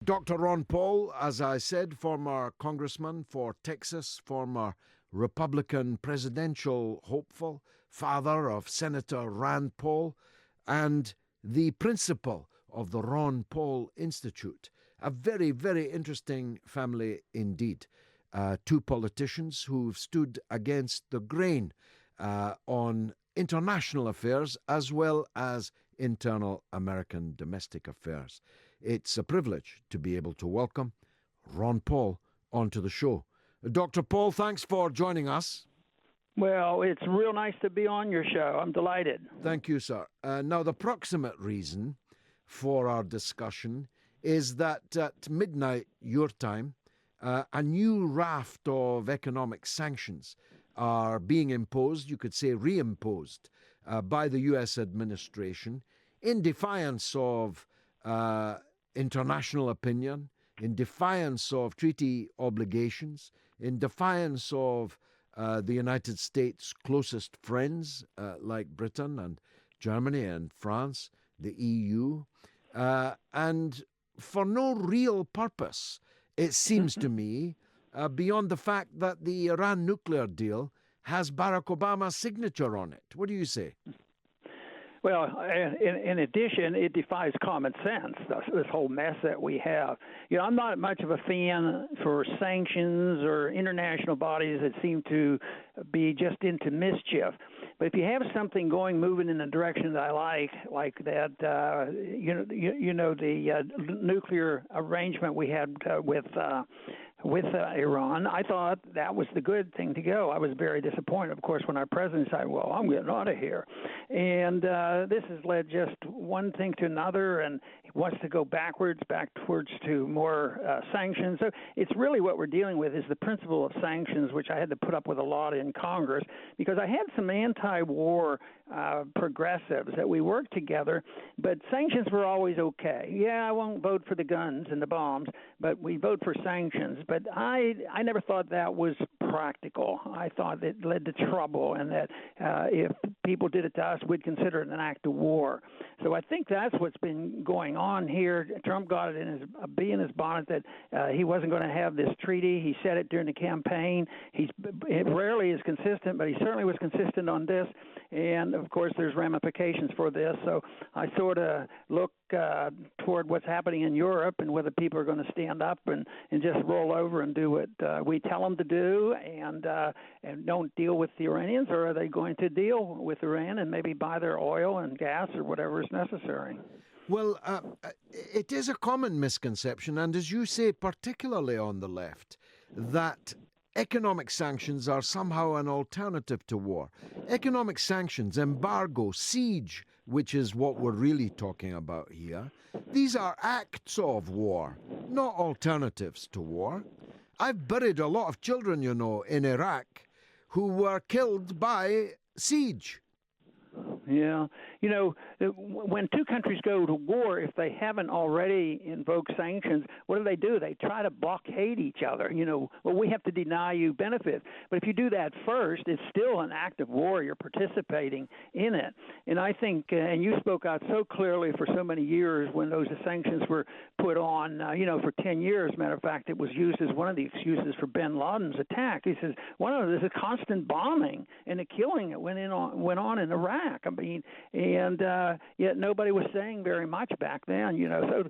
Dr. Ron Paul, as I said, former congressman for Texas, former Republican presidential hopeful, father of Senator Rand Paul, and the principal of the Ron Paul Institute. A very, very interesting family indeed. Two politicians who've stood against the grain on international affairs as well as internal American domestic affairs. It's a privilege to be able to welcome Ron Paul onto the show. Dr. Paul, thanks for joining us. Well, it's real nice to be on your show. I'm delighted. Thank you, sir. Now, the proximate reason for our discussion is that at midnight, your time, a new raft of economic sanctions are being imposed, you could say reimposed, by the U.S. administration in defiance of international opinion, in defiance of treaty obligations, in defiance of the United States' closest friends like Britain and Germany and France, the EU, and for no real purpose, it seems to me, beyond the fact that the Iran nuclear deal has Barack Obama's signature on it. What do you say? Well, in addition, it defies common sense, this whole mess that we have. I'm not much of a fan for sanctions or international bodies that seem to be just into mischief. But if you have something moving in the direction that I like that, the nuclear arrangement we had with Iran, I thought that was the good thing to go. I was very disappointed, of course, when our president said, well, I'm getting out of here. And this has led just one thing to another, and he wants to go backwards to more sanctions. So it's really what we're dealing with is the principle of sanctions, which I had to put up with a lot in Congress, because I had some anti-war progressives that we worked together, but sanctions were always okay. Yeah, I won't vote for the guns and the bombs, but we vote for sanctions. But I never thought that was practical. I thought it led to trouble, and that if people did it to us, we'd consider it an act of war. So I think that's what's been going on here. Trump got it in his bee in his bonnet that he wasn't going to have this treaty. He said it during the campaign. It rarely is consistent, but he certainly was consistent on this. And of course, there's ramifications for this. So I sort of look toward what's happening in Europe and whether people are going to stand up and just roll over and do what we tell them to do and don't deal with the Iranians, or are they going to deal with Iran and maybe buy their oil and gas or whatever is necessary? Well, it is a common misconception, and as you say, particularly on the left, that economic sanctions are somehow an alternative to war. Economic sanctions, embargo, siege, which is what we're really talking about here, these are acts of war, not alternatives to war. I've buried a lot of children, in Iraq who were killed by siege. Yeah. When two countries go to war, if they haven't already invoked sanctions, what do? They try to blockade each other. Well, we have to deny you benefits. But if you do that first, it's still an act of war. You're participating in it. And I think, and you spoke out so clearly for so many years when those sanctions were put on, for 10 years. Matter of fact, it was used as one of the excuses for bin Laden's attack. He says, one of this is constant bombing and the killing that went on in Iraq. And yet nobody was saying very much back then, So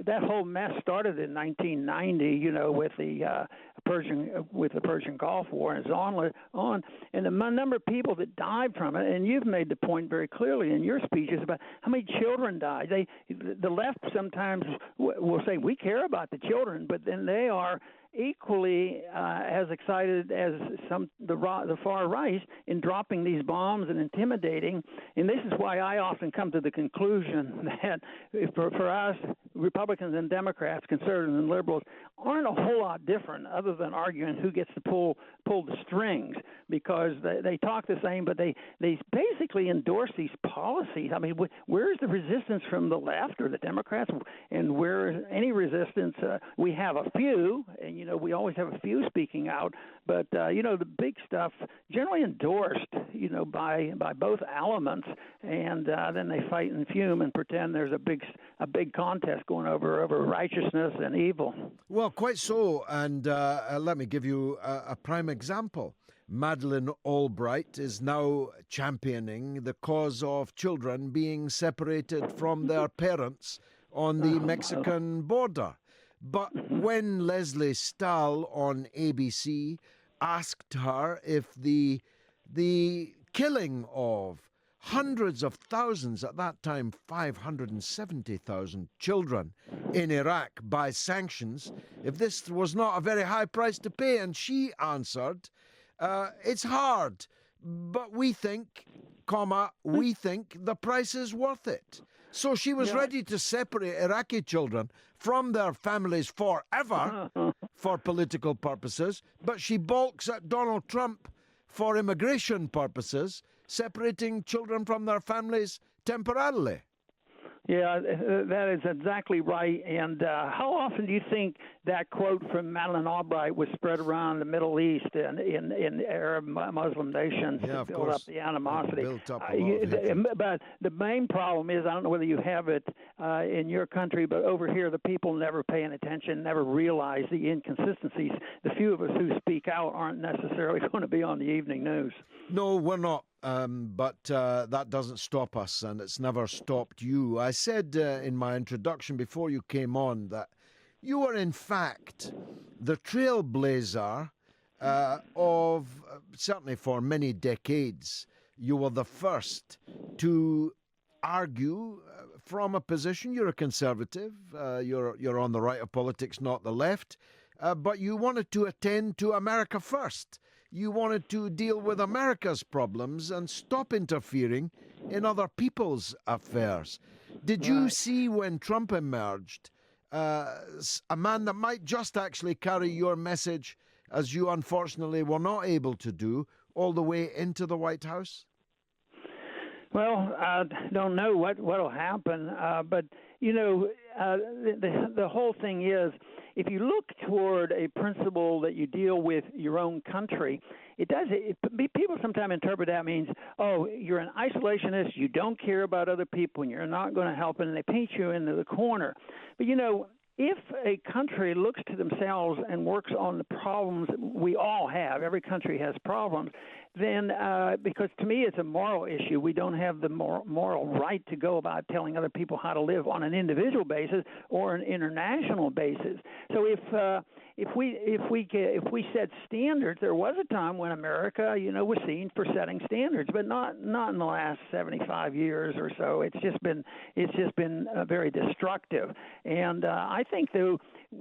that whole mess started in 1990, with the Persian Gulf War, and it's on. And the number of people that died from it, and you've made the point very clearly in your speeches about how many children died. The left sometimes will say we care about the children, but then they are equally as excited as the far right in dropping these bombs and intimidating. And this is why I often come to the conclusion that for us, Republicans and Democrats, conservatives and liberals, aren't a whole lot different other than arguing who gets to pull the strings, because they talk the same, but they basically endorse these policies. I mean, where's the resistance from the left or the Democrats? And where is any resistance? We have a few, and we always have a few speaking out, but the big stuff generally endorsed, by both elements, and then they fight and fume and pretend there's a big contest going over righteousness and evil. Well, quite so, and let me give you a prime example. Madeleine Albright is now championing the cause of children being separated from their parents on the Mexican border. But when Leslie Stahl on ABC asked her if the killing of hundreds of thousands, at that time 570,000 children in Iraq by sanctions, if this was not a very high price to pay, and she answered, it's hard, but we think the price is worth it. So she was ready to separate Iraqi children from their families forever for political purposes, but she balks at Donald Trump for immigration purposes, separating children from their families temporarily. Yeah, that is exactly right. And how often do you think that quote from Madeleine Albright was spread around the Middle East and in Arab Muslim nations to build up the animosity? But the main problem is, I don't know whether you have it in your country, but over here the people never pay any attention, never realize the inconsistencies. The few of us who speak out aren't necessarily going to be on the evening news. No, we're not. But that doesn't stop us, and it's never stopped you. I said in my introduction before you came on that you were, in fact, the trailblazer of, certainly for many decades, you were the first to argue from a position. You're a conservative. You're on the right of politics, not the left. But you wanted to attend to America first. You wanted to deal with America's problems and stop interfering in other people's affairs. Did you see when Trump emerged a man that might just actually carry your message, as you unfortunately were not able to do, all the way into the White House? Well, I don't know what'll happen, but the whole thing is, if you look toward a principle that you deal with your own country, people sometimes interpret that means, oh, you're an isolationist, you don't care about other people, and you're not going to help, and they paint you into the corner. But if a country looks to themselves and works on the problems we all have, every country has problems, then because to me it's a moral issue, we don't have the moral right to go about telling other people how to live on an individual basis or an international basis. So if we set standards, there was a time when America, was seen for setting standards, but not in the last 75 years or so. It's just been very destructive, and I think though,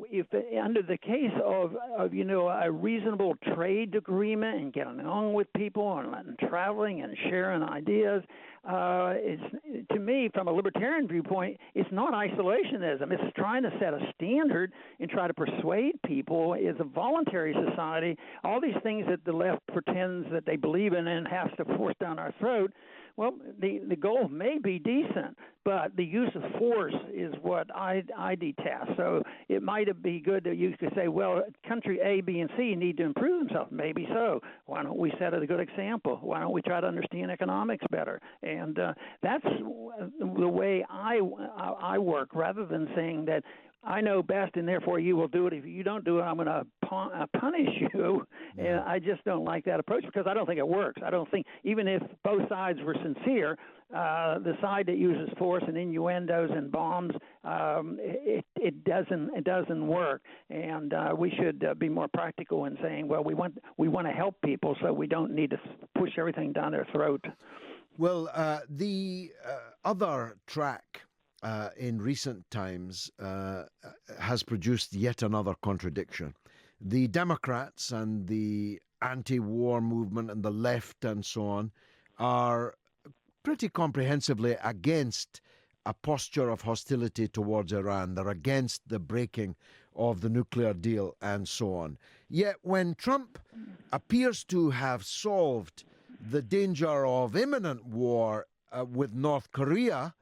if under the case of a reasonable trade agreement and getting along with people and traveling and sharing ideas, it's, to me, from a libertarian viewpoint, it's not isolationism. It's trying to set a standard and try to persuade people. It's a voluntary society. All these things that the left pretends that they believe in and has to force down our throat. Well, the goal may be decent, but the use of force is what I detest. So it might be good that you could say, well, country A, B, and C need to improve themselves. Maybe so. Why don't we set a good example? Why don't we try to understand economics better? And that's the way I work, rather than saying that I know best, and therefore you will do it. If you don't do it, I'm going to punish you. And I just don't like that approach, because I don't think it works. I don't think, even if both sides were sincere, the side that uses force and innuendos and bombs, it doesn't work. And we should be more practical in saying, well, we want to help people, so we don't need to push everything down their throat. Well, the other track in recent times has produced yet another contradiction. The Democrats and the anti-war movement and the left and so on are pretty comprehensively against a posture of hostility towards Iran. They're against the breaking of the nuclear deal and so on. Yet when Trump appears to have solved the danger of imminent war with North Korea,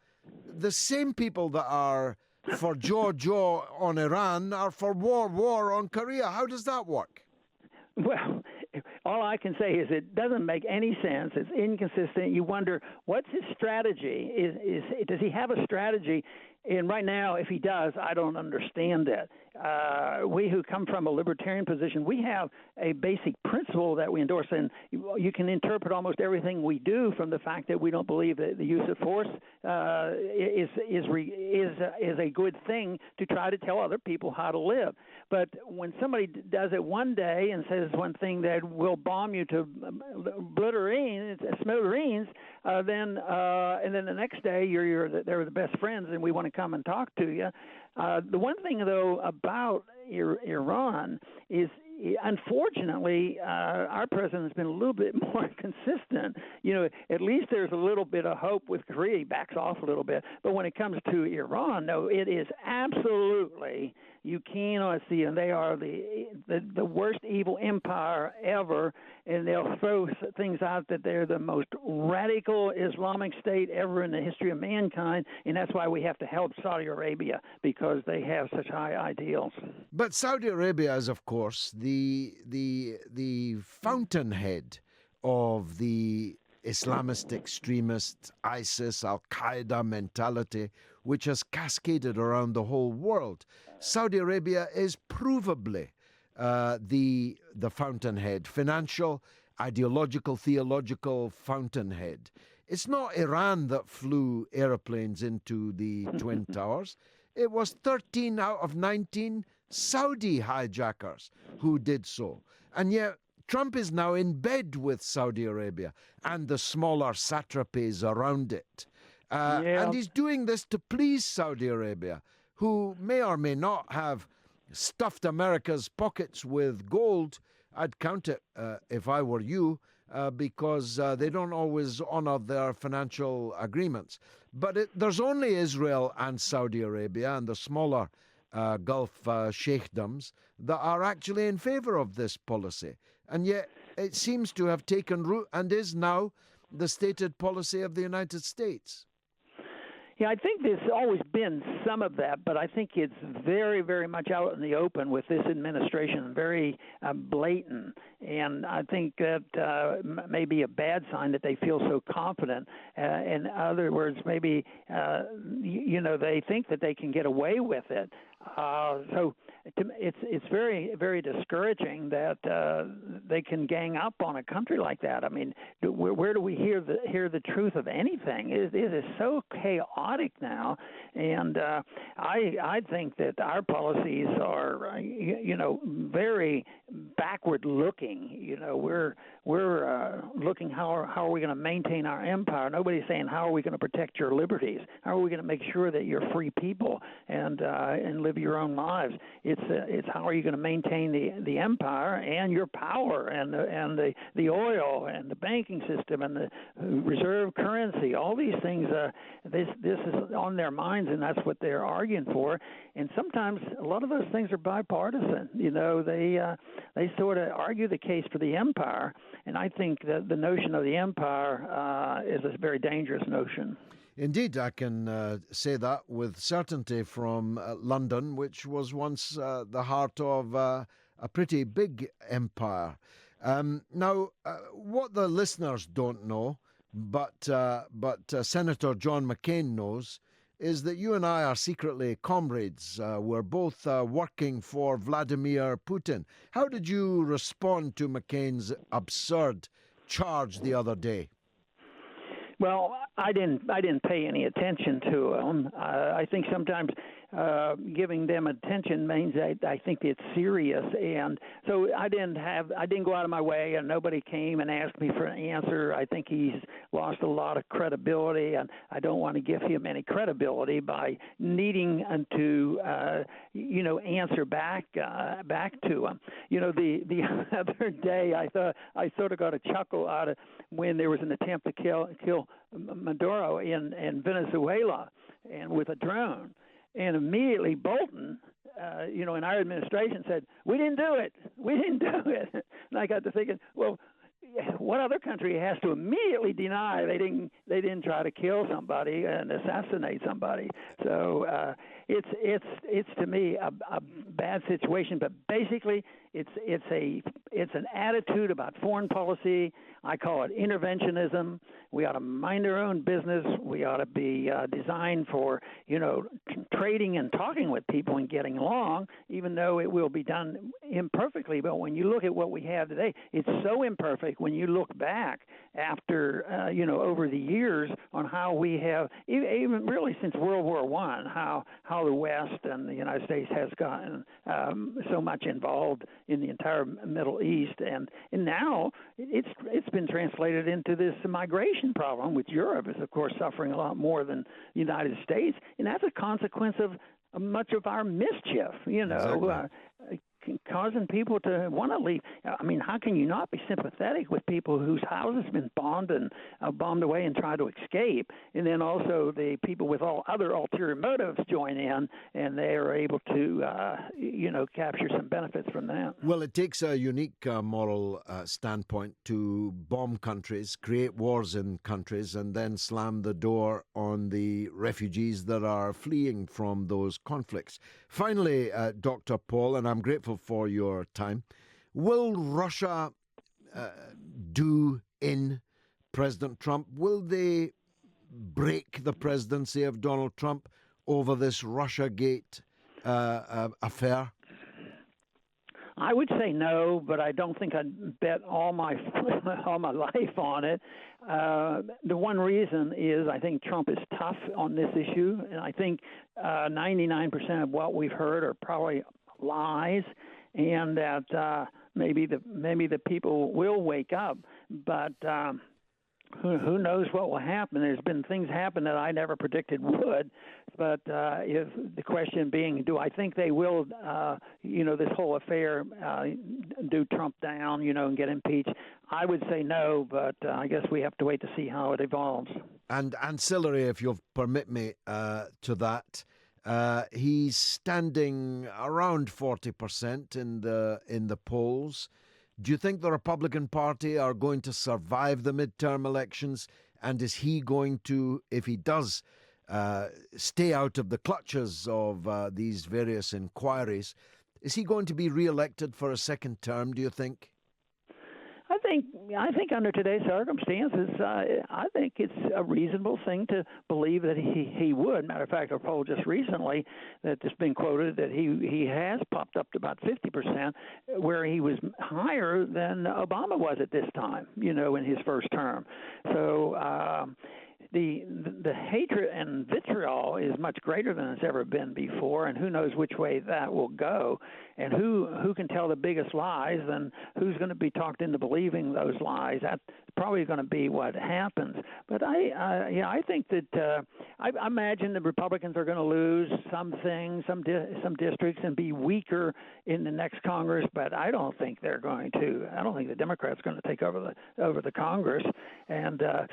the same people that are for George on Iran or for war on Korea. How does that work? Well, all I can say is it doesn't make any sense. It's inconsistent. You wonder, what's his strategy? Does he have a strategy? And right now, if he does, I don't understand it. We who come from a libertarian position, we have a basic principle that we endorse, and you can interpret almost everything we do from the fact that we don't believe that the use of force is a good thing to try to tell other people how to live. But when somebody does it one day and says one thing that will bomb you to smithereens, then the next day they're the best friends and we want to come and talk to you. The one thing, though, about Iran is, unfortunately, our president has been a little bit more consistent. At least there's a little bit of hope with Korea. He backs off a little bit. But when it comes to Iran, no, it is absolutely, you cannot see, and they are the worst evil empire ever, and they'll throw things out that they're the most radical Islamic state ever in the history of mankind, and that's why we have to help Saudi Arabia, because they have such high ideals. But Saudi Arabia is, of course, the fountainhead of the Islamist extremist, ISIS, Al-Qaeda mentality, which has cascaded around the whole world. Saudi Arabia is provably the fountainhead, financial, ideological, theological fountainhead. It's not Iran that flew airplanes into the Twin Towers. It was 13 out of 19 Saudi hijackers who did so. And yet Trump is now in bed with Saudi Arabia and the smaller satrapies around it. And he's doing this to please Saudi Arabia, who may or may not have stuffed America's pockets with gold. I'd count it if I were you, because they don't always honor their financial agreements. But there's only Israel and Saudi Arabia and the smaller Gulf sheikhdoms that are actually in favor of this policy. And yet it seems to have taken root and is now the stated policy of the United States. Yeah, I think there's always been some of that, but I think it's very, very much out in the open with this administration, very blatant. And I think that may be a bad sign that they feel so confident. In other words, maybe, they think that they can get away with it. So it's very, very discouraging that they can gang up on a country like that. I mean, where do we hear the truth of anything? It is so chaotic now, and I think that our policies are, very backward looking. We're looking how are we going to maintain our empire. Nobody's saying how are we going to protect your liberties. How are we going to make sure that you're free people and live your own lives. It's how are you going to maintain the empire and your power and the oil and the banking system and the reserve currency. All these things. This is on their minds, and that's what they're arguing for. And sometimes a lot of those things are bipartisan. They sort of argue the case for the empire, and I think that the notion of the empire is a very dangerous notion. Indeed, I can say that with certainty from London, which was once the heart of a pretty big empire. Now, what the listeners don't know, but Senator John McCain knows, is that you and I are secretly comrades. We're both working for Vladimir Putin. How did you respond to McCain's absurd charge the other day? Well, I didn't pay any attention to them. I think sometimes giving them attention means I think it's serious, and so I didn't go out of my way, and nobody came and asked me for an answer. I think he's lost a lot of credibility, and I don't want to give him any credibility by needing to answer back to him. The other day I thought I sort of got a chuckle out of when there was an attempt to kill Maduro in Venezuela and with a drone. And immediately Bolton, in our administration said, we didn't do it. And I got to thinking, well, what other country has to immediately deny they didn't try to kill somebody and assassinate somebody? So it's to me a bad situation. But basically, it's an attitude about foreign policy. I call it interventionism. We ought to mind our own business. We ought to be designed for trading and talking with people and getting along, even though it will be done imperfectly. But when you look at what we have today, it's so imperfect when you look back after over the years on how we have, even really since World War I, how the West and the United States has gotten so much involved in the entire Middle East, and now it's been translated into this migration problem, which Europe is of course suffering a lot more than the United States, and that's a consequence of much of our mischief. Exactly. Causing people to want to leave. I mean, how can you not be sympathetic with people whose houses have been bombed away and try to escape, and then also the people with all other ulterior motives join in, and they are able to, capture some benefits from that. Well, it takes a unique moral standpoint to bomb countries, create wars in countries, and then slam the door on the refugees that are fleeing from those conflicts. Finally, Dr. Paul, and I'm grateful for your time, will Russia do in President Trump? Will they break the presidency of Donald Trump over this Russiagate affair? I would say no, but I don't think I'd bet all my life on it. The one reason is I think Trump is tough on this issue, and I think 99% of what we've heard are probably lies, and that maybe the people will wake up, but who knows what will happen? There's been things happen that I never predicted would, but if the question being, do I think they will, this whole affair, do Trump down, and get impeached? I would say no, but I guess we have to wait to see how it evolves. And ancillary, if you'll permit me to that, he's standing around 40% in the polls. Do you think the Republican Party are going to survive the midterm elections? And is he going to, if he does stay out of the clutches of these various inquiries, is he going to be re-elected for a second term, do you think? I think under today's circumstances, I think it's a reasonable thing to believe that he would. Matter of fact, a poll just recently that has been quoted that he has popped up to about 50%, where he was higher than Obama was at this time, in his first term. So the hatred and vitriol is much greater than it's ever been before, and who knows which way that will go, and who can tell the biggest lies, and who's going to be talked into believing those lies. That's probably going to be what happens. But I think that I imagine the Republicans are going to lose some things, some districts, and be weaker in the next Congress. But I don't think they're going to. I don't think the Democrats are going to take over the Congress. And the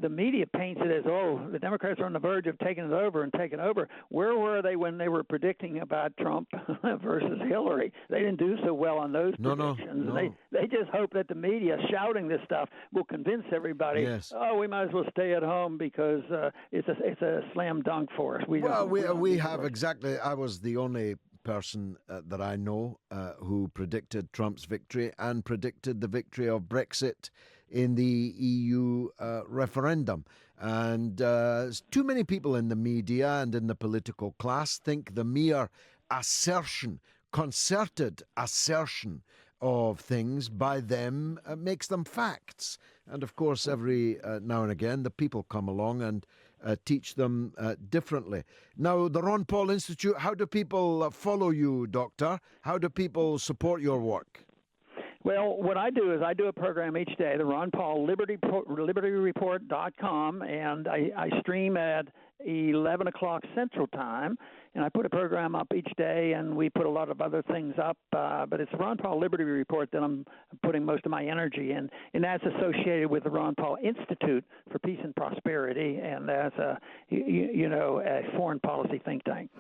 media paints it as, the Democrats are on the verge of taking it over and taking over. Where were they when they were predicting about Trump versus Hillary? They didn't do so well on those predictions. No. They just hope that the media shouting this stuff will convince everybody. Yes. We might as well stay at home because it's a slam dunk for us. We have exactly. I was the only person that I know who predicted Trump's victory and predicted the victory of Brexit in the EU referendum. And too many people in the media and in the political class think the mere assertion, concerted assertion of things by them makes them facts. And of course, every now and again, the people come along and teach them differently. Now, the Ron Paul Institute, how do people follow you, Doctor? How do people support your work? Well, what I do is I do a program each day, the Ron Paul LibertyReport.com, and I stream at 11 o'clock Central Time, and I put a program up each day, and we put a lot of other things up, but it's the Ron Paul Liberty Report that I'm putting most of my energy in, and that's associated with the Ron Paul Institute for Peace and Prosperity, and that's a foreign policy think tank.